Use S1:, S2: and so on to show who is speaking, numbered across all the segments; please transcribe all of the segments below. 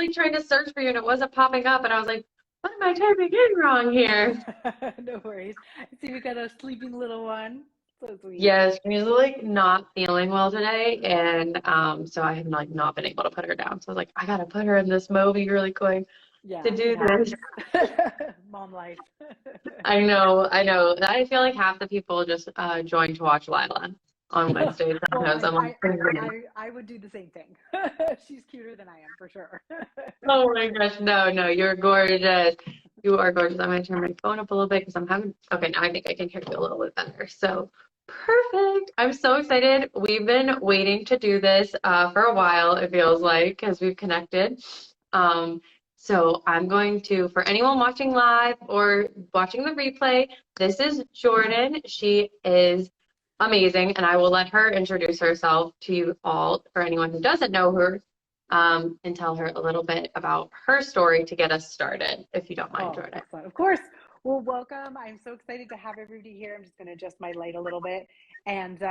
S1: literally trying to search for you and it wasn't popping up. And I was like, what am I typing in wrong here?
S2: No worries. See, we got a sleeping little one. So sweet.
S1: Yes, she's like not feeling well today. And so I have like not been able to put her down. So I was like, I gotta put her in this movie really quick to
S2: Yeah, it
S1: do this.
S2: happens. Mom life.
S1: I know, I know. I feel like half the people just join to watch Lila on Wednesdays.
S2: Well,
S1: Sometimes I'm like,
S2: I would do the same thing. She's cuter than I am for sure.
S1: oh my gosh, no, no, you're gorgeous. You are gorgeous. I'm gonna turn my phone up a little bit because I'm having, okay, now I think I can hear you a little bit better. So perfect. I'm so excited. We've been waiting to do this for a while, it feels like, because we've connected. Um, so I'm going to, for anyone watching live or watching the replay, this is Jordan. She is amazing, and I will let her introduce herself to you all for anyone who doesn't know her, and tell her a little bit about her story to get us started, if you don't mind,
S2: Oh,
S1: Jordan.
S2: excellent. Of course. Well, welcome. I'm so excited to have everybody here. I'm just going to adjust my light a little bit. And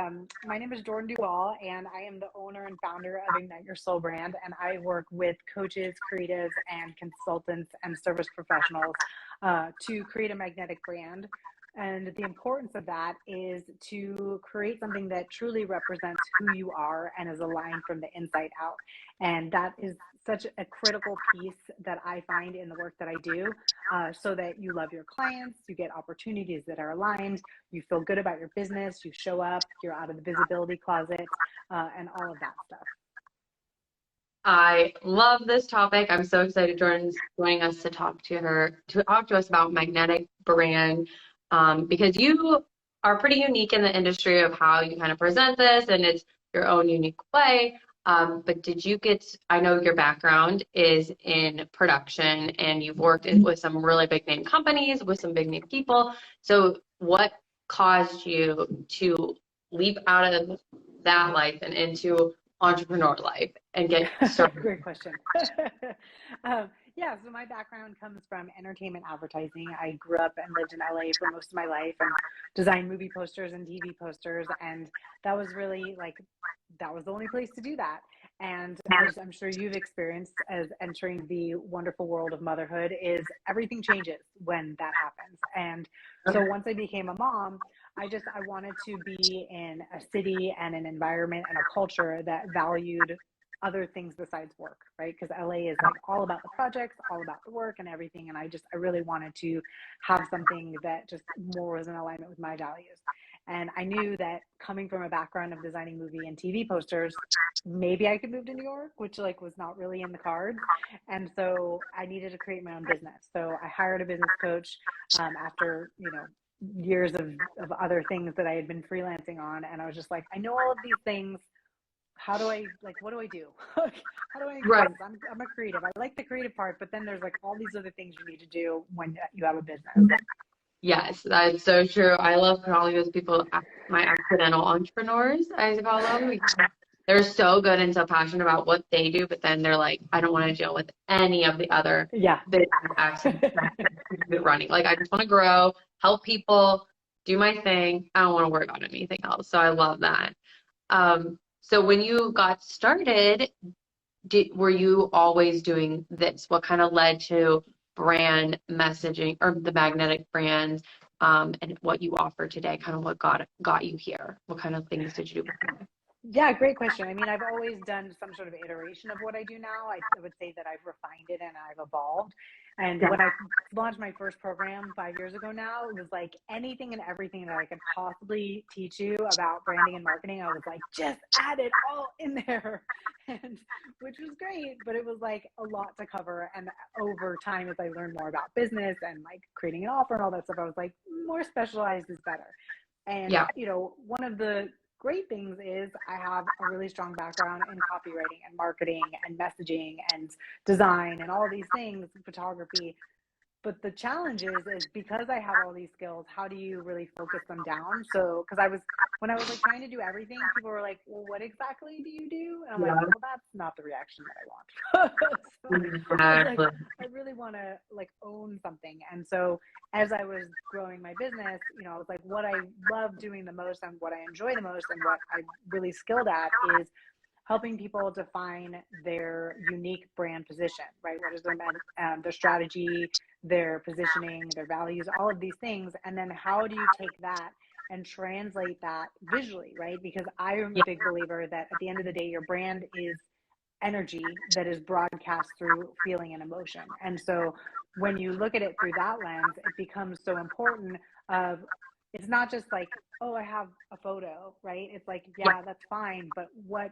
S2: my name is Jordan Duvall, and I am the owner and founder of Ignite Your Soul brand. And I work with coaches, creatives, and consultants and service professionals to create a magnetic brand. And the importance of that is to create something that truly represents who you are and is aligned from the inside out. And that is such a critical piece that I find in the work that I do, so that you love your clients, you get opportunities that are aligned, you feel good about your business, you show up, you're out of the visibility closet, and all of that stuff.
S1: I love this topic. I'm so excited Jordan's joining us to talk to us about magnetic brand, because you are pretty unique in the industry of how you kind of present this, and it's your own unique way. But I know your background is in production and you've worked with some really big name companies, with some big name people. So what caused you to leap out of that life and into entrepreneur life and get started?
S2: Great question. Yeah, so my background comes from entertainment advertising. I grew up and lived in LA for most of my life and designed movie posters and TV posters. And that was really that was the only place to do that. And as I'm sure you've experienced as entering the wonderful world of motherhood, is everything changes when that happens. And so once I became a mom, I wanted to be in a city and an environment and a culture that valued other things besides work, right? Because LA is all about the projects, all about the work and everything. And I really wanted to have something that just more was in alignment with my values. And I knew that coming from a background of designing movie and TV posters, maybe I could move to New York, which was not really in the cards. And so I needed to create my own business. So I hired a business coach after, years of other things that I had been freelancing on. And I was just like, I know all of these things. How do I what do I do? How do I
S1: Right.
S2: increase? I'm a creative. I like the creative part, but then there's all these other things you need to do when you have a business.
S1: Yes, that's so true. I love calling those people my accidental entrepreneurs, I call them. They're so good and so passionate about what they do, but then they're like, I don't want to deal with any of the other
S2: Yeah.
S1: business aspects of running. Like, I just want to grow, help people, do my thing. I don't want to worry about anything else. So I love that. So when you got started, were you always doing this? What kind of led to brand messaging or the magnetic brands, and what you offer today? Kind of what got you here? What kind of things did you do before?
S2: Yeah, great question. I mean, I've always done some sort of iteration of what I do now. I would say that I've refined it and I've evolved. And
S1: Yeah.
S2: when I launched my first program 5 years ago now, it was like anything and everything that I could possibly teach you about branding and marketing. I was like, just add it all in there. And which was great, but it was a lot to cover. And over time, as I learned more about business and creating an offer and all that stuff, I was like, more specialized is better. And,
S1: Yeah.
S2: one of the great things is I have a really strong background in copywriting and marketing and messaging and design and all these things, photography. But the challenge is because I have all these skills, how do you really focus them down? So, when I was trying to do everything, people were like, well, what exactly do you do? And I'm like,
S1: Yeah.
S2: well, that's not the reaction that I want. So I was like,
S1: Exactly.
S2: I really want to own something. And so as I was growing my business, I was like, what I love doing the most and what I enjoy the most and what I'm really skilled at is helping people define their unique brand position, right? What is their strategy, their positioning, their values, all of these things. And then how do you take that and translate that visually, right? Because I am a big believer that at the end of the day, your brand is energy that is broadcast through feeling and emotion. And so when you look at it through that lens, it becomes so important of, it's not just like, oh, I have a photo, right? It's like, yeah, that's fine, but what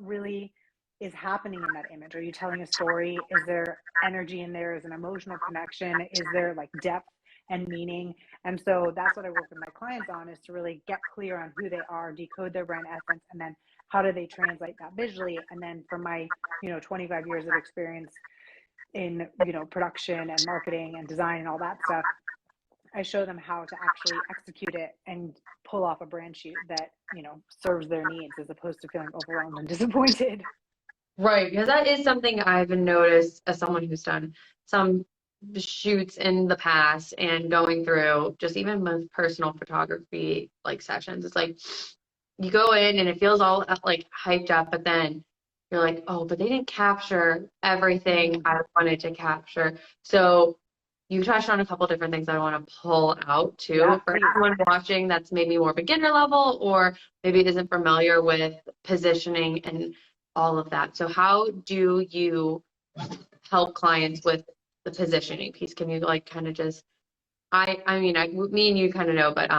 S2: really is happening in that image? Are you telling a story? Is there energy in there? Is an emotional connection? Is there like depth and meaning? And so that's what I work with my clients on, is to really get clear on who they are, decode their brand essence, and then how do they translate that visually? And then from my 25 years of experience in production and marketing and design and all that stuff, I show them how to actually execute it and pull off a brand shoot that serves their needs, as opposed to feeling overwhelmed and disappointed.
S1: Right, because that is something I've noticed as someone who's done some shoots in the past and going through just even with personal photography like sessions. It's like you go in and it feels all like hyped up, but then you're like, oh, but they didn't capture everything I wanted to capture. So you touched on a couple different things I want to pull out too,
S2: Yeah,
S1: for
S2: please.
S1: everyone watching that's maybe more beginner level or maybe isn't familiar with positioning and all of that. So how do you help clients with the positioning piece? Can you like kind of just, me and you kind of know, but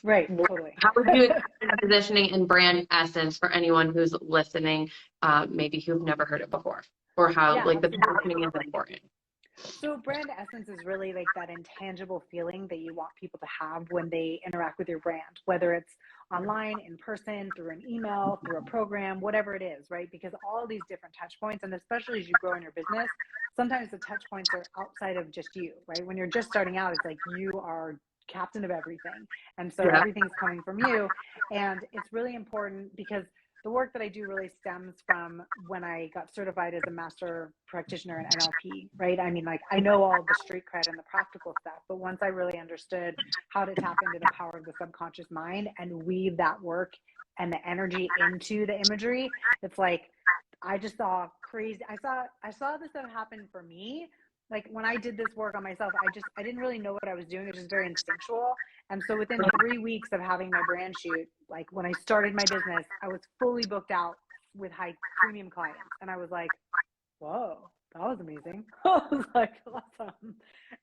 S2: Right, totally.
S1: how would you explain the positioning and brand essence for anyone who's listening, maybe who've never heard it before, or how
S2: Yeah,
S1: like the
S2: absolutely.
S1: positioning is important?
S2: So brand essence is really like that intangible feeling that you want people to have when they interact with your brand, whether it's online, in person, through an email, through a program, whatever it is, right? Because all these different touch points, and especially as you grow in your business, sometimes the touch points are outside of just you, right? When you're just starting out, it's like you are captain of everything. And so
S1: Yeah.
S2: everything's coming from you. And it's really important because the work that I do really stems from when I got certified as a master practitioner in NLP, right? I mean, like, I know all the street cred and the practical stuff, but once I really understood how to tap into the power of the subconscious mind and weave that work and the energy into the imagery, it's like, I just saw crazy. I saw this stuff happen for me. Like when I did this work on myself, I didn't really know what I was doing. It was just very instinctual. And so within 3 weeks of having my brand shoot, like when I started my business, I was fully booked out with high premium clients. And I was like, whoa, that was amazing. I was like, awesome.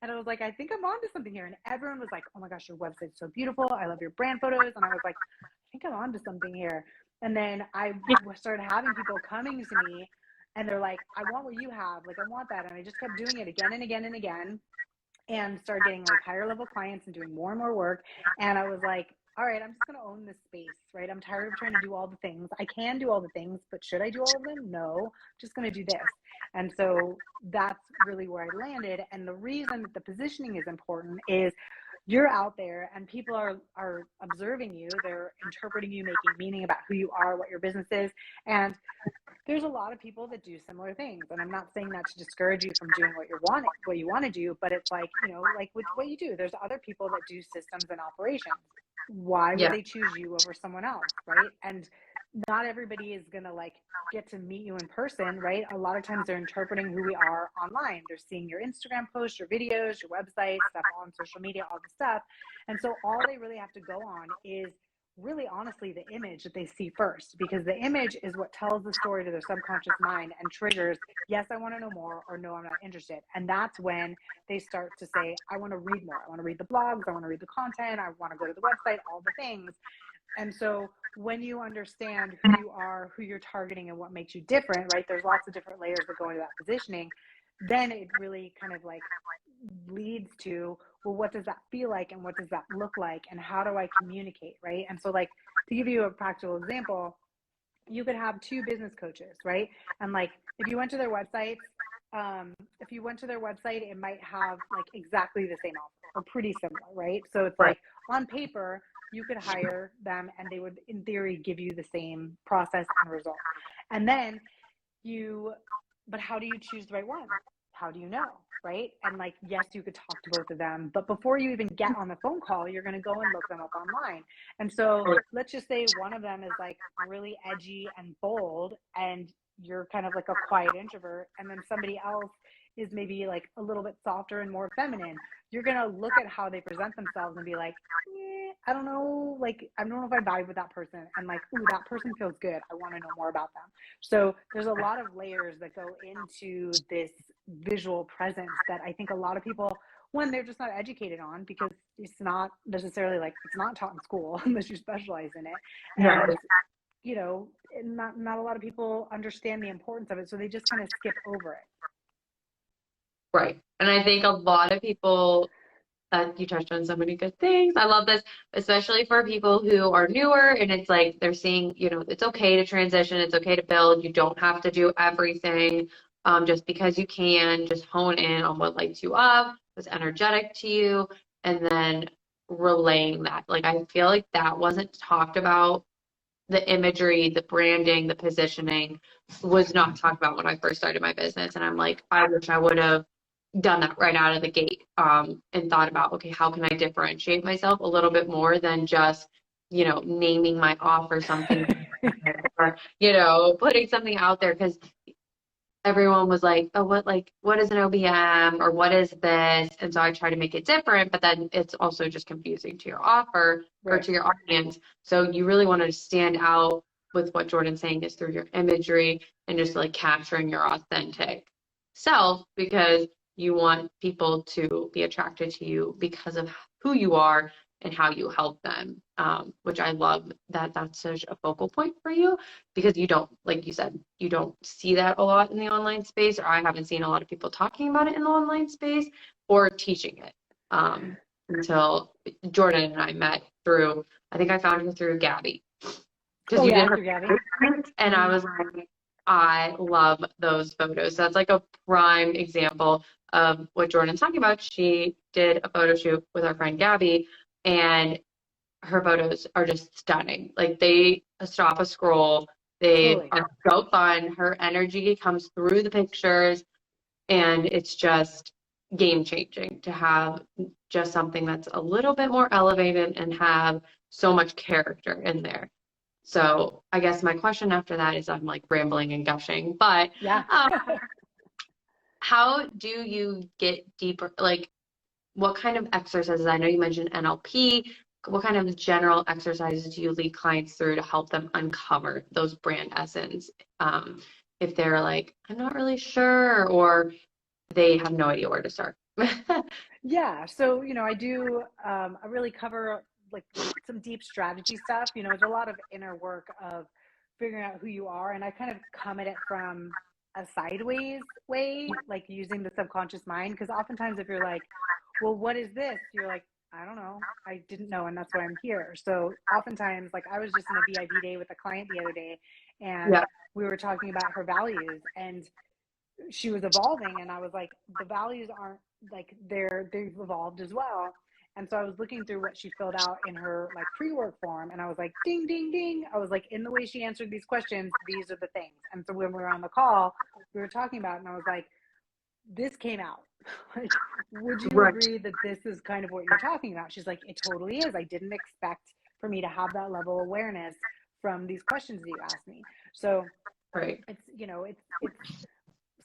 S2: And I was like, I think I'm onto something here. And everyone was like, oh my gosh, your website's so beautiful. I love your brand photos. And I was like, I think I'm onto something here. And then I started having people coming to me and they're like, I want what you have. Like, I want that. And I just kept doing it again and again and again, and started getting like higher level clients and doing more and more work. And I was like, all right, I'm just going to own this space, right? I'm tired of trying to do all the things. I can do all the things, but should I do all of them? No, I'm just going to do this. And so that's really where I landed. And the reason that the positioning is important is you're out there and people are observing you. They're interpreting you, making meaning about who you are, what your business is. And there's a lot of people that do similar things, and I'm not saying that to discourage you from doing what you want to do, but it's like, like with what you do, there's other people that do systems and operations. Why would
S1: Yeah.
S2: they choose you over someone else, right? And not everybody is gonna like get to meet you in person, right? A lot of times they're interpreting who we are online. They're seeing your Instagram posts, your videos, your website stuff on social media, all the stuff. And so all they really have to go on is really honestly the image that they see first, because the image is what tells the story to their subconscious mind and triggers, yes, I want to know more, or no, I'm not interested. And that's when they start to say, I want to read more. I want to read the blogs. I want to read the content. I want to go to the website, all the things. And so when you understand who you are, who you're targeting, and what makes you different, right? There's lots of different layers that go into that positioning. Then it really kind of like leads to, well, what does that feel like, and what does that look like, and how do I communicate, right? And so, like, to give you a practical example, you could have two business coaches, right? And like, if you went to their websites, it might have like exactly the same offer or pretty similar, right? So it's like on paper, you could hire them and they would, in theory, give you the same process and result. And then but how do you choose the right one? how do you know? Right. And like, yes, you could talk to both of them, but before you even get on the phone call, you're going to go and look them up online. And so let's just say one of them is like really edgy and bold, and you're kind of like a quiet introvert. And then somebody else is maybe like a little bit softer and more feminine. You're going to look at how they present themselves and be like, I don't know. Like, I don't know if I vibe with that person. And like, ooh, that person feels good. I want to know more about them. So there's a lot of layers that go into this visual presence that I think a lot of people, one, they're just not educated on, because it's not necessarily like, it's not taught in school unless you specialize in it. And, you know, not a lot of people understand the importance of it. So they just kind of skip over it.
S1: Right. And I think a lot of people, you touched on so many good things. I love this, especially for people who are newer and it's like they're seeing, you know, it's okay to transition, it's okay to build. You don't have to do everything just because you can. Just hone in on what lights you up, what's energetic to you, and then relaying that. Like, I feel like that wasn't talked about. The imagery, the branding, the positioning was not talked about when I first started my business. And I'm like, I wish I would have done that right out of the gate, and thought about, okay, how can I differentiate myself a little bit more than just, you know, naming my offer something or, you know, putting something out there, because everyone was like, oh, what is an OBM or what is this? And so I try to make it different, but then it's also just confusing to your offer or to your audience. So you really want to stand out with what Jordan's saying is through your imagery and just like capturing your authentic self, because you want people to be attracted to you because of who you are and how you help them, which I love that that's such a focal point for you, because you don't, like you said, you don't see that a lot in the online space, or I haven't seen a lot of people talking about it in the online space or teaching it, until Jordan and I met through, I think I found her through Gabby. Because you did her
S2: Gabby.
S1: And I was like, I love those photos. That's like a prime example of what Jordan's talking about. She did a photo shoot with our friend Gabby, and her photos are just stunning. Like, they stop a scroll. They are so fun. Her energy comes through the pictures, and it's just game changing to have just something that's a little bit more elevated and have so much character in there. So I guess my question after that is, I'm like rambling and gushing, but how do you get deeper? Like, what kind of exercises? I know you mentioned NLP. What kind of general exercises do you lead clients through to help them uncover those brand essence? If they're like, I'm not really sure, or they have no idea where to start.
S2: Yeah. So, you know, I really cover like some deep strategy stuff. You know, there's a lot of inner work of figuring out who you are. And I kind of come at it from a sideways way, like using the subconscious mind. Because oftentimes if you're like, well, what is this? You're like, I don't know. I didn't know. And that's why I'm here. So oftentimes, like I was just in a VIP day with a client the other day, and
S1: Yeah.
S2: we were talking about her values, and she was evolving, and I was like, the values aren't like they've evolved as well. And so I was looking through what she filled out in her like pre-work form, and I was like, ding ding ding. I was like, in the way she answered these questions, these are the things. And so when we were on the call, we were talking about it, and I was like, this came out. Like, would you agree that this is kind of what you're talking about? She's like, it totally is. I didn't expect for me to have that level of awareness from these questions that you asked me. So it's, you know, it's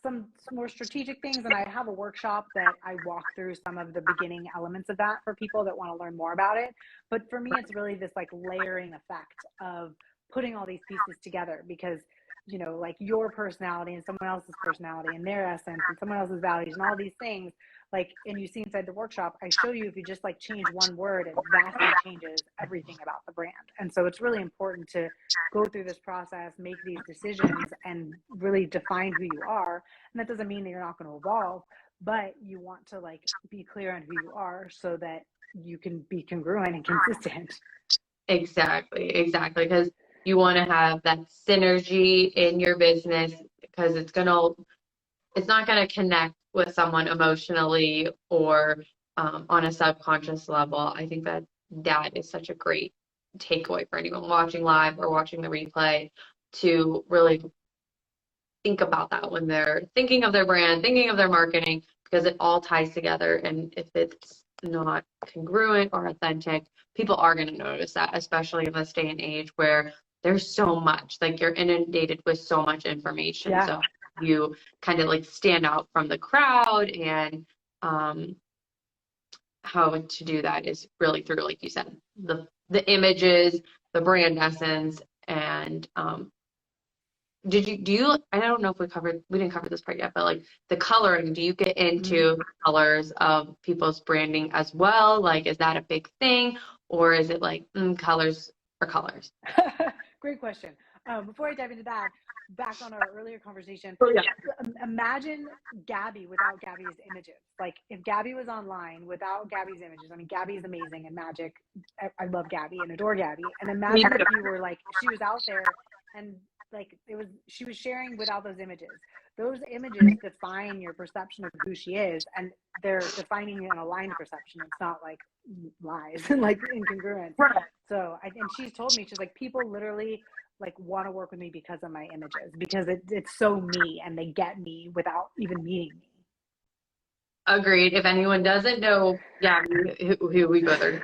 S2: some more strategic things, and I have a workshop that I walk through some of the beginning elements of that for people that want to learn more about it. But for me, it's really this like layering effect of putting all these pieces together, because you know, like your personality and someone else's personality and their essence and someone else's values and all these things, like, and you see inside the workshop, I show you if you just like change one word, it vastly changes everything about the brand. And so it's really important to go through this process, make these decisions, and really define who you are. And that doesn't mean that you're not going to evolve, but you want to like be clear on who you are so that you can be congruent and consistent.
S1: Exactly. Because you want to have that synergy in your business, because it's not gonna connect with someone emotionally or on a subconscious level. I think that is such a great takeaway for anyone watching live or watching the replay, to really think about that when they're thinking of their brand, thinking of their marketing, because it all ties together. And if it's not congruent or authentic, people are going to notice that, especially in this day and age where there's so much, like you're inundated with so much information.
S2: Yeah.
S1: So you kind of like stand out from the crowd, and how to do that is really through, like you said, the images, the brand essence, and do you, I don't know if we didn't cover this part yet, but like the coloring, do you get into colors of people's branding as well? Like, is that a big thing, or is it like colors are colors?
S2: Great question. Before I dive into that, back on our earlier conversation,
S1: Oh, yeah.
S2: imagine Gabby without Gabby's images. Like if Gabby was online without Gabby's images, I mean, Gabby is amazing and magic. I love Gabby and adore Gabby. And imagine if you were like, she was out there and like she was sharing without those images. Those images define your perception of who she is, and they're defining an aligned perception. It's not like lies and like incongruence. So and she's told me, she's like, people literally like want to work with me because of my images, because it's so me and they get me without even meeting me.
S1: Agreed. If anyone doesn't know, yeah, who we both are,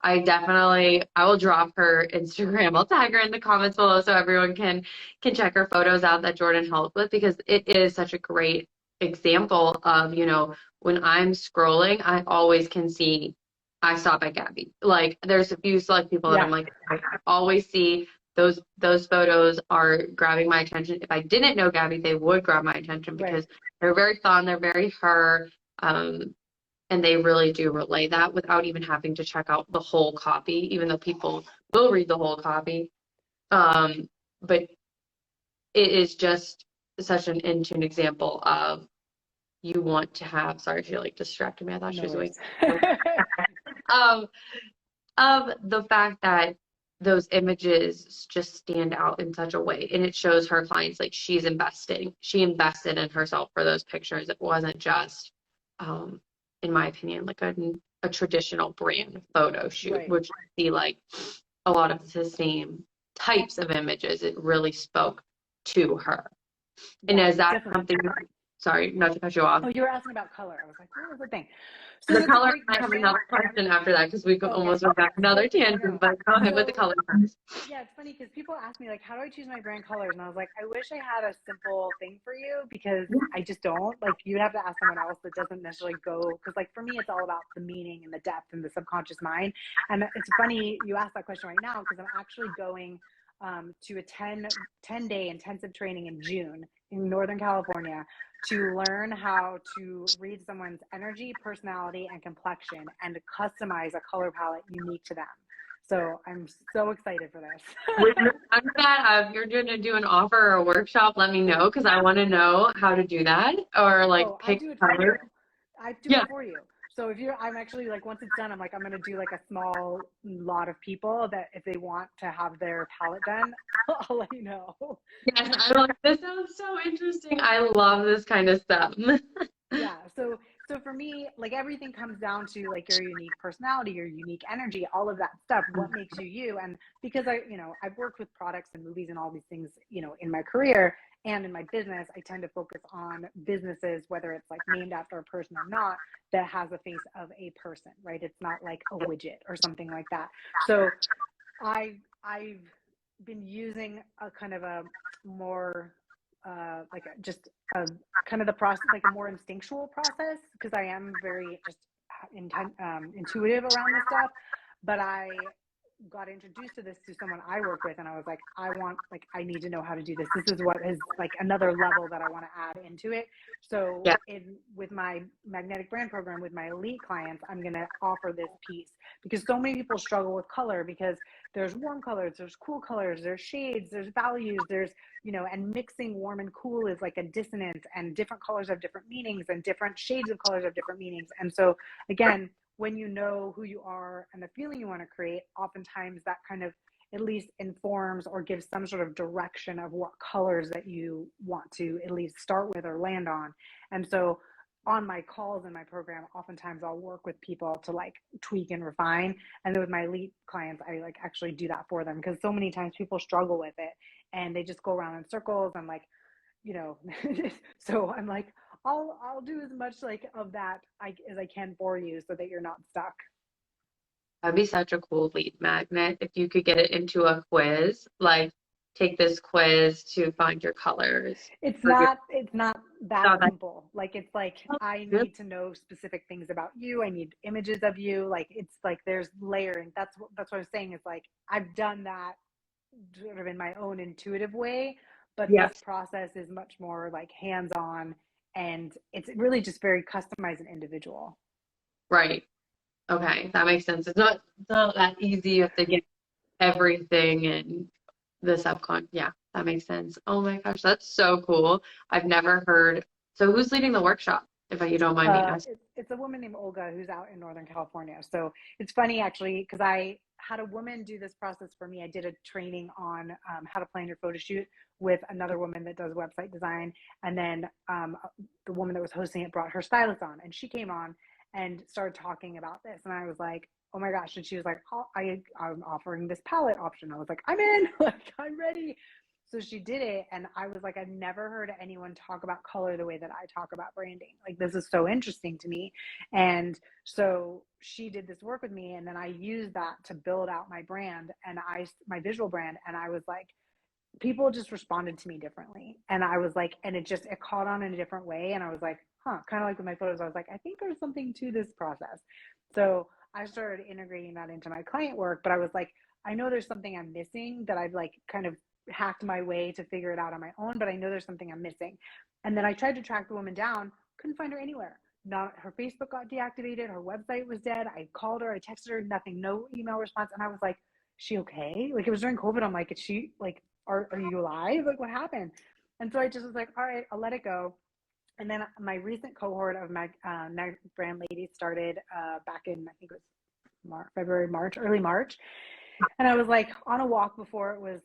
S1: I will drop her Instagram. I'll tag her in the comments below so everyone can check her photos out that Jordan helped with, because it is such a great example of, when I'm scrolling, I always can see I stop at Gabby. Like there's a few select people that I'm like, I always see those photos are grabbing my attention. If I didn't know Gabby, they would grab my attention because they're very fun, they're very her, and they really do relay that without even having to check out the whole copy, even though people will read the whole copy. But it is just such an in-tune example of, you want to have, sorry, she like distracted me. I thought she was awake. Of the fact that those images just stand out in such a way, and it shows her clients like she invested in herself for those pictures. It wasn't just in my opinion like a traditional brand photo shoot, which I see like a lot of the same types of images. It really spoke to her. And is that something, sorry, not to cut you off.
S2: Oh, you were asking about color. I was like, what was the thing?
S1: So the color, I have another question after that, because we almost went back another tangent, but go ahead with the color first.
S2: Yeah, it's funny because people ask me like, how do I choose my brand colors? And I was like, I wish I had a simple thing for you, because I just don't. Like, you'd have to ask someone else that doesn't necessarily go, because like for me, it's all about the meaning and the depth and the subconscious mind. And it's funny you asked that question right now, because I'm actually going to a 10-day intensive training in June in Northern California to learn how to read someone's energy, personality, and complexion, and to customize a color palette unique to them. So I'm so excited for this.
S1: If you're going to do an offer or a workshop, let me know, because I want to know how to do that, or like pick color.
S2: I do it for you. So I'm actually like, once it's done, I'm like, I'm going to do like a small lot of people that if they want to have their palette done, I'll let you know.
S1: Yes, this sounds so interesting. I love this kind of stuff.
S2: Yeah. So for me, like everything comes down to like your unique personality, your unique energy, all of that stuff, what makes you you. And because I've worked with products and movies and all these things, in my career and in my business, I tend to focus on businesses, whether it's like named after a person or not, that has a face of a person, right? It's not like a widget or something like that. So I've been using a kind of a more just kind of the process, like a more instinctual process, because I am very just intuitive around this stuff. But I got introduced to this to someone I work with, and I was like, I need to know how to do this. This is what is like another level that I want to add into it. So with my magnetic brand program, with my elite clients, I'm going to offer this piece, because so many people struggle with color, because there's warm colors, there's cool colors, there's shades, there's values, there's, and mixing warm and cool is like a dissonance, and different colors have different meanings, and different shades of colors have different meanings. And so again, when you know who you are and the feeling you want to create, oftentimes that kind of at least informs or gives some sort of direction of what colors that you want to at least start with or land on. And so on my calls in my program, oftentimes I'll work with people to like tweak and refine. And then with my elite clients, I like actually do that for them, because so many times people struggle with it and they just go around in circles, and like, you know, so I'm like, I'll do as much like of that as I can for you so that you're not stuck.
S1: That'd be such a cool lead magnet if you could get it into a quiz, like take this quiz to find your colors for your
S2: It's not that
S1: stuff.
S2: simple. Like it's like I
S1: Really?
S2: need to know specific things about you. I need images of you. Like it's like there's layering. That's what I was saying. It's like I've done that sort of in my own intuitive way, but this
S1: Yes.
S2: process is much more like hands-on, and it's really just very customized and individual.
S1: Right. Okay, that makes sense. It's not that easy. You have to get everything and the subcon. Yeah, that makes sense. Oh my gosh, that's so cool. I've never heard. So who's leading the workshop, if you don't mind me asking?
S2: It's a woman named Olga who's out in Northern California. So it's funny actually because I had a woman do this process for me. I did a training on how to plan your photo shoot with another woman that does website design, and then the woman that was hosting it brought her stylist on, and she came on and started talking about this, and I was like, oh my gosh. And she was like, oh, I'm offering this palette option. I was like, I'm in. Like, I'm ready. So she did it, and I was like, I've never heard anyone talk about color the way that I talk about branding. Like, this is so interesting to me. And so she did this work with me, and then I used that to build out my brand and my visual brand. And I was like, people just responded to me differently. And I was like, and it caught on in a different way. And I was like, huh, kind of like with my photos, I was like, I think there's something to this process. So I started integrating that into my client work, but I was like, I know there's something I'm missing that I've like kind of hacked my way to figure it out on my own, but I know there's something I'm missing. And then I tried to track the woman down, couldn't find her anywhere. Not her Facebook got deactivated, her website was dead. I called her, I texted her, nothing, no email response. And I was like, she okay? Like it was during COVID. I'm like, is she like, are you alive? Like what happened? And so I just was like, all right, I'll let it go. And then my recent cohort of my brand ladies started back in, I think it was February, March, early March. And I was like on a walk before it was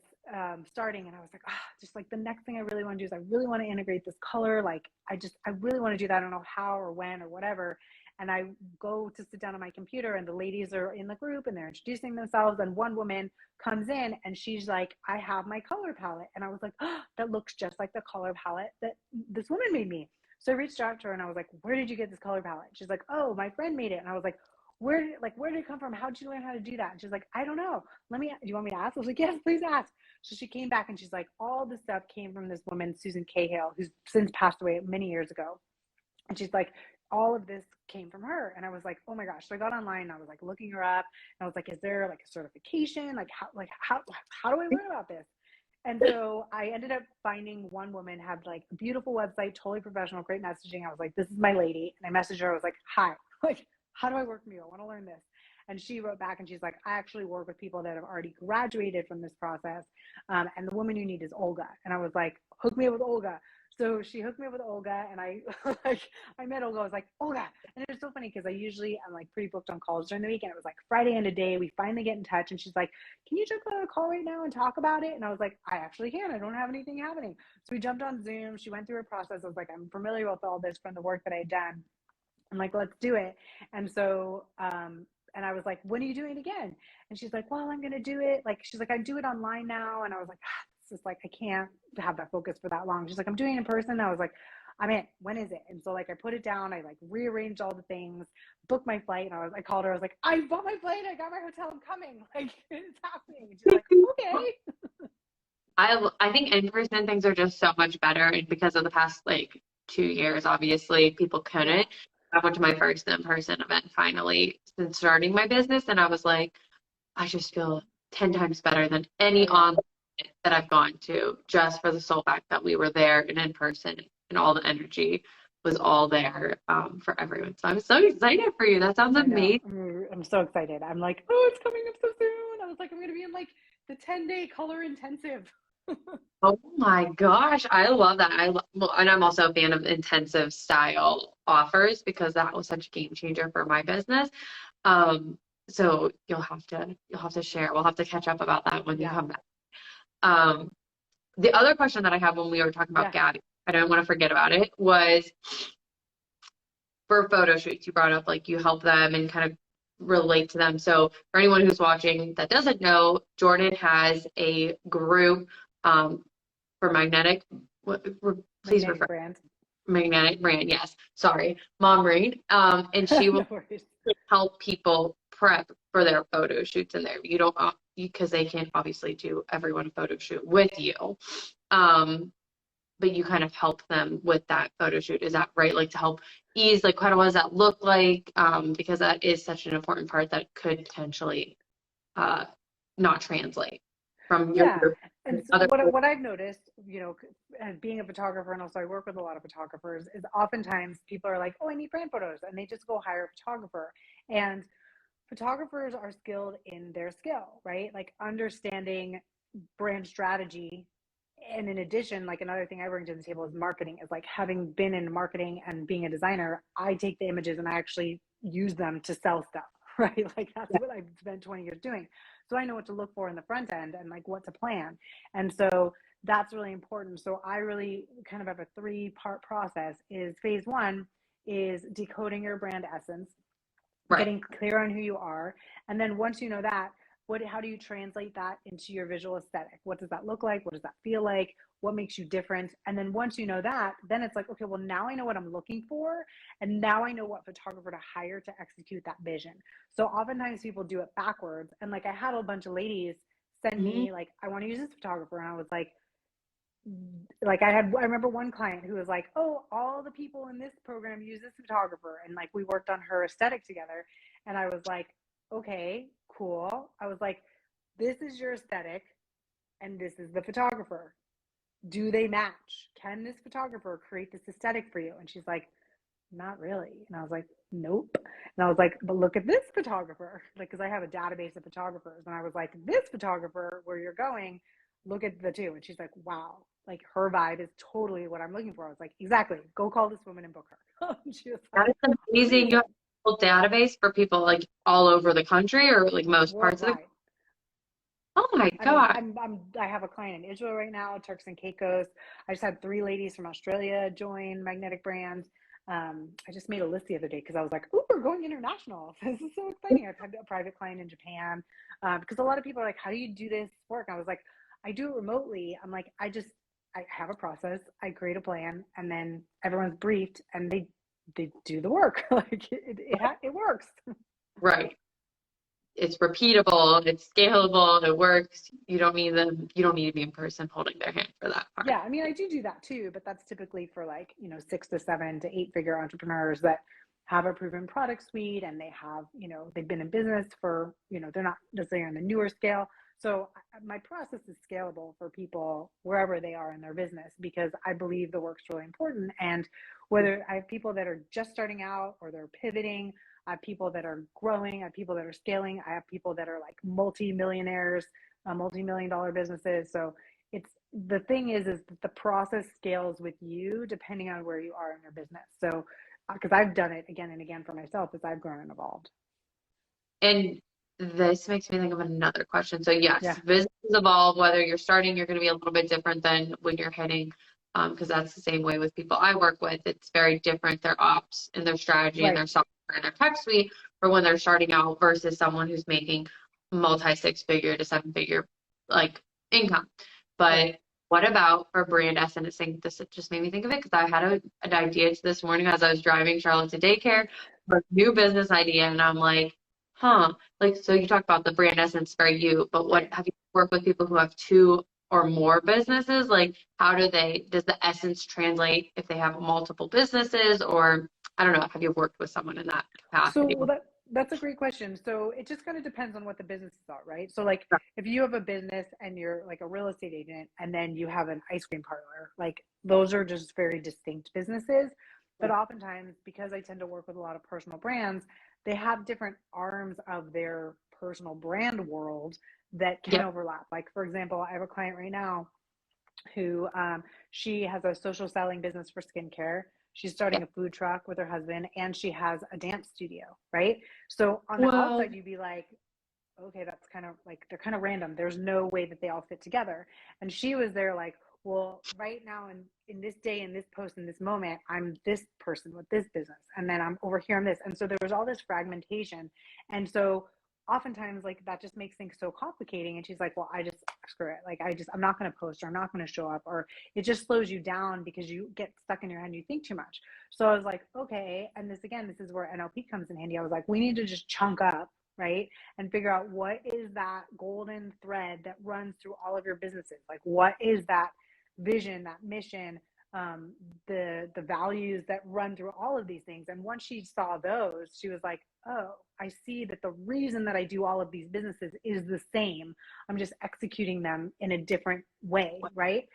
S2: starting, and I was like, just like the next thing I really want to do is I really want to integrate this color. Like I really want to do that. I don't know how or when or whatever. And I go to sit down on my computer, and the ladies are in the group and they're introducing themselves. And one woman comes in and she's like, I have my color palette. And I was like, that looks just like the color palette that this woman made me. So I reached out to her and I was like, where did you get this color palette? She's like, oh, my friend made it. And I was like, where did it come from? How did you learn how to do that? And she's like, I don't know. Do you want me to ask? I was like, yes, please ask. So she came back and she's like, all the stuff came from this woman, Susan Cahill, who's since passed away many years ago. And she's like, all of this came from her. And I was like, oh my gosh. So I got online and I was like looking her up, and I was like, is there like a certification? How do I learn about this? And so I ended up finding one woman had like a beautiful website, totally professional, great messaging. I was like, this is my lady. And I messaged her. I was like, hi, like, how do I work from you? I want to learn this. And she wrote back and she's like, I actually work with people that have already graduated from this process. And the woman you need is Olga. And I was like, hook me up with Olga. So she hooked me up with Olga, and I like I met Olga. I was like, Olga, and it was so funny because I'm like pretty booked on calls during the week, and it was like Friday end of day. We finally get in touch, and she's like, can you jump on a call right now and talk about it? And I was like, I actually can. I don't have anything happening. So we jumped on Zoom. She went through her process. I was like, I'm familiar with all this from the work that I had done. I'm like, let's do it. And so, and I was like, when are you doing it again? And she's like, well, I'm going to do it. Like, she's like, I do it online now. And I was like, it's just like, I can't have that focus for that long. She's like, I'm doing it in person. And I was like, I'm in. When is it? And so like, I put it down. I like rearranged all the things, booked my flight. And I called her. I was like, I bought my flight. I got my hotel. I'm coming. Like, it's happening. And she's like, okay.
S1: I think in person things are just so much better, and because of the past like 2 years, obviously people
S2: Yeah.
S1: couldn't. I went to my first in-person event finally since starting my business, and I was like, I just feel 10 times better than
S2: Oh
S1: any
S2: yeah.
S1: online that I've gone to, just for the sole fact that we were there and in person, and all the energy was all there for everyone. So I'm so excited for you. That sounds
S2: I know.
S1: amazing.
S2: I'm so excited. I'm like, oh, it's coming up so soon. I was like, I'm going to be in like the 10-day color intensive.
S1: Oh my gosh, I love that. Well, and I'm also a fan of intensive style offers because that was such a game changer for my business. Um, so you'll have to share. We'll have to catch up about that when you
S2: Yeah.
S1: come back. Um, the other question that I have when we were talking about
S2: Yeah.
S1: Gabby, I don't want to forget about it, was for photo shoots. You brought up like you help them and kind of relate to them. So for anyone who's watching that doesn't know, Jordan has a group for magnetic please
S2: Magnetic
S1: refer
S2: brand.
S1: Magnetic Brand, yes. Sorry, Mom Brain. And she will
S2: No worries.
S1: help people prep for their photo shoots in there. You don't because they can't obviously do everyone a photo shoot with you. But you kind of help them with that photo shoot. Is that right? Like to help ease, like kind of what does that look like? Because that is such an important part that could potentially not translate from your
S2: Yeah. And so
S1: other.
S2: what I've noticed, you know, and being a photographer, and also I work with a lot of photographers, is oftentimes people are like, oh, I need brand photos. And they just go hire a photographer. And photographers are skilled in their skill, right? Like understanding brand strategy. And in addition, like another thing I bring to the table is marketing, is like having been in marketing and being a designer, I take the images and I actually use them to sell stuff, right? Like that's what I've spent 20 years doing. So I know what to look for in the front end and like what to plan. And so that's really important. So I really kind of have a 3-part process. Is phase one is decoding your brand essence,
S1: Right.
S2: getting clear on who you are. And then once you know that, how do you translate that into your visual aesthetic? What does that look like? What does that feel like? What makes you different? And then once you know that, then it's like, okay, well, now I know what I'm looking for. And now I know what photographer to hire to execute that vision. So oftentimes people do it backwards. And like I had a bunch of ladies send
S1: Mhm.
S2: me like, I want to use this photographer. And I was like I remember one client who was like, oh, all the people in this program use this photographer, and like we worked on her aesthetic together, and I was like, okay, cool. I was like, this is your aesthetic and this is the photographer. Do they match? Can this photographer create this aesthetic for you? And she's like, not really. And I was like, nope. And I was like, but look at this photographer. Like, because I have a database of photographers. And I was like, this photographer, where you're going, look at the two. And she's like, wow, like her vibe is totally what I'm looking for. I was like, exactly. Go call this woman and book her. And she was
S1: That
S2: like,
S1: is amazing. You have
S2: amazing.
S1: a whole database for people like all over the country or like most parts of the.
S2: Worldwide.
S1: Oh my
S2: I mean,
S1: God.
S2: I have a client in Israel right now, Turks and Caicos. I just had 3 ladies from Australia join Magnetic Brand. I just made a list the other day because I was like, "Oh, we're going international! This is so exciting!" I've had a private client in Japan because a lot of people are like, "How do you do this work?" I was like, "I do it remotely." I'm like, I have a process, I create a plan, and then everyone's briefed, and they do the work. Like it works.
S1: Right. It's repeatable, it's scalable, it works. You don't need to be in person holding their hand for that part.
S2: Yeah, I mean, I do that too, but that's typically for like, 6 to 7 to 8 figure entrepreneurs that have a proven product suite, and they have, they've been in business for, they're not necessarily on the newer scale. So my process is scalable for people wherever they are in their business, because I believe the work's really important. And whether I have people that are just starting out or they're pivoting, I have people that are growing, I have people that are scaling, I have people that are like multi-millionaires, multi-million dollar businesses. So it's the thing is that the process scales with you depending on where you are in your business. So because I've done it again and again for myself as I've grown and evolved.
S1: And this makes me think of another question. So yes,
S2: Yeah.
S1: businesses evolve. Whether you're starting, you're going to be a little bit different than when you're hitting, because that's the same way with people I work with. It's very different, their ops and their strategy and
S2: Right.
S1: their software and their tech suite for when they're starting out versus someone who's making multi 6 figure to 7 figure like income.
S2: Right.
S1: But what about for brand essence? This just made me think of it because I had an idea this morning as I was driving Charlotte to daycare for a new business idea, and I'm like, huh, like, so you talk about the brand essence for you, but what
S2: Right.
S1: have you worked with people who have 2 or more businesses? Like, does the essence translate if they have multiple businesses, or I don't know, have you worked with someone in that
S2: So
S1: capacity?
S2: well, that's a great question. So it just kind of depends on what the businesses are, right? So like if you have a business and you're like a real estate agent and then you have an ice cream parlor, like those are just very distinct businesses. But oftentimes, because I tend to work with a lot of personal brands, they have different arms of their personal brand world that can
S1: Yep.
S2: overlap. Like for example, I have a client right now who she has a social selling business for skincare. She's starting
S1: Yep.
S2: a food truck with her husband, and she has a dance studio, right? So on the
S1: Well,
S2: outside, you'd be like, okay, that's kind of like they're kind of random. There's no way that they all fit together. And she was there like, well, right now in this day, in this post, in this moment, I'm this person with this business, and then I'm over here on this. And so there was all this fragmentation. And so oftentimes like that just makes things so complicating. And she's like, well, I just screw it. Like, I'm not going to post, or I'm not going to show up, or it just slows you down because you get stuck in your head and you think too much. So I was like, okay. And this is where NLP comes in handy. I was like, we need to just chunk up, right? And figure out what is that golden thread that runs through all of your businesses. Like, what is that vision, that mission, the values that run through all of these things. And once she saw those, she was like, oh, I see that the reason that I do all of these businesses is the same. I'm just executing them in a different way, right?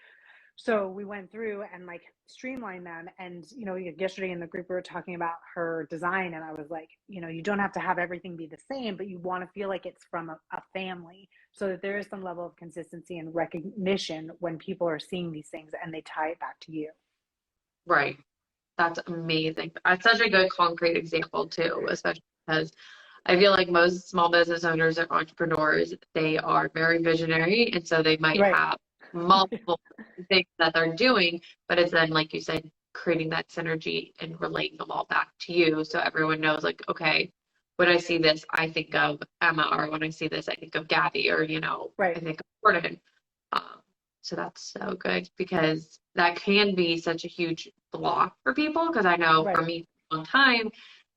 S2: So we went through and like streamlined them. And, you know, yesterday in the group, we were talking about her design. And I was like, you know, you don't have to have everything be the same, but you want to feel like it's from a family, so that there is some level of consistency and recognition when people are seeing these things and they tie it back to you.
S1: Right. That's amazing. That's such a good concrete example too, especially because I feel like most small business owners or entrepreneurs, they are very visionary. And so they might
S2: Right.
S1: have multiple things that they're doing, but it's then, like you said, creating that synergy and relaying them all back to you. So everyone knows, like, okay, when I see this, I think of Emma, or when I see this, I think of Gabby, or, you know,
S2: Right.
S1: I think of Jordan. So that's so good, because that can be such a huge block for people. Because I know for
S2: Right.
S1: me, for a long time,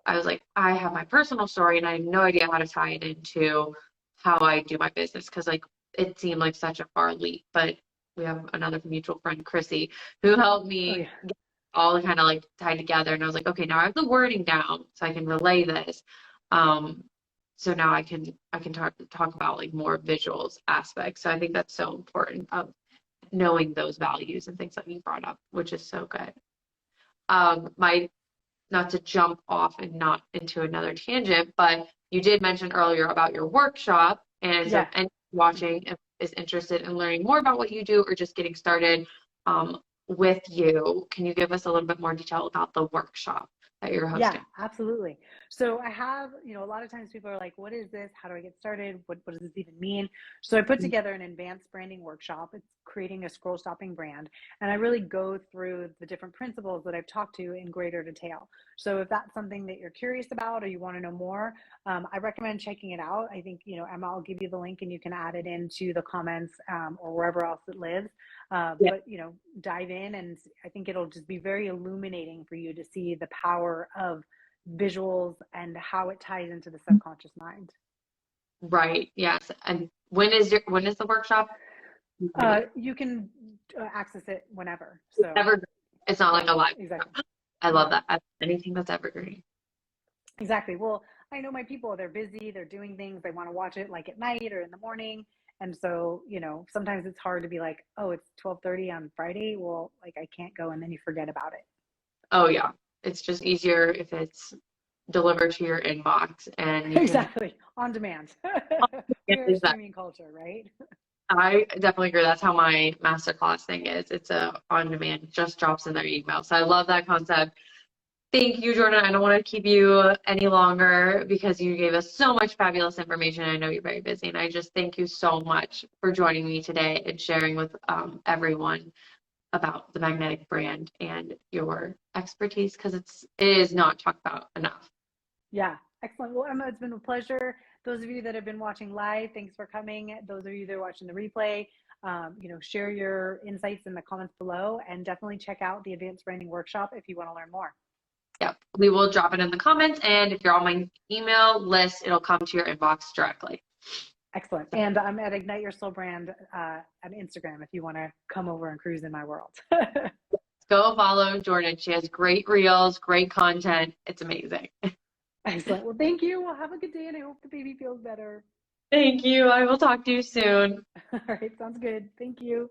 S1: I was like, I have my personal story and I have no idea how to tie it into how I do my business, because like it seemed like such a far leap. But we have another mutual friend, Chrissy, who helped
S2: Oh,
S1: me
S2: yeah.
S1: get all kind of like tied together. And I was like, okay, now I have the wording down so I can relay this. So now I can talk about like more visuals aspects. So I think that's so important of knowing those values and things that you brought up, which is so good. My Not to jump off and not into another tangent, but you did mention earlier about your workshop, and so
S2: Yeah.
S1: if anyone watching is interested in learning more about what you do or just getting started with you, can you give us a little bit more detail about the workshop that you're
S2: Yeah,
S1: hosting?
S2: absolutely. So I have, you know, a lot of times people are like, what is this? How do I get started? What does this even mean? So I put together an advanced branding workshop. It's creating a scroll stopping brand. And I really go through the different principles that I've talked to in greater detail. So if that's something that you're curious about or you want to know more, I recommend checking it out. I think, you know, Emma, I'll give you the link and you can add it into the comments or wherever else it lives.
S1: Yeah.
S2: But, you know, dive in, and I think it'll just be very illuminating for you to see the power of visuals and how it ties into the subconscious mind.
S1: Right. Yes. And when is the workshop?
S2: You can access it whenever.
S1: It's
S2: So
S1: evergreen. It's not
S2: yeah,
S1: like a live.
S2: exactly.
S1: I love
S2: No,
S1: that. Anything that's evergreen.
S2: exactly. Well, I know my people, they're busy, they're doing things, they want to watch it like at night or in the morning. And so, you know, sometimes it's hard to be like, oh, it's 12:30 on Friday. Well, like I can't go, and then you forget about it.
S1: Oh yeah. It's just easier if it's delivered to your inbox and you can.
S2: Exactly. On demand. We are a
S1: Is that
S2: streaming culture, right?
S1: I definitely agree. That's how my masterclass thing is. It's a on demand, just drops in their email. So I love that concept. Thank you, Jordan. I don't want to keep you any longer because you gave us so much fabulous information. I know you're very busy, and I just thank you so much for joining me today and sharing with everyone about the magnetic brand and your expertise, because it is not talked about enough.
S2: Yeah. Excellent. Well, Emma, it's been a pleasure. Those of you that have been watching live, thanks for coming. Those of you that are watching the replay, you know, share your insights in the comments below, and definitely check out the Advanced Branding Workshop if you want to learn more.
S1: Yep, we will drop it in the comments, and if you're on my email list, it'll come to your inbox directly.
S2: Excellent. And I'm at Ignite Your Soul Brand on Instagram if you want to come over and cruise in my world.
S1: Go follow Jordan. She has great reels, great content. It's amazing.
S2: Excellent. Well, thank you. Well, have a good day, and I hope the baby feels better.
S1: Thank you. I will talk to you soon.
S2: All right. Sounds good. Thank you.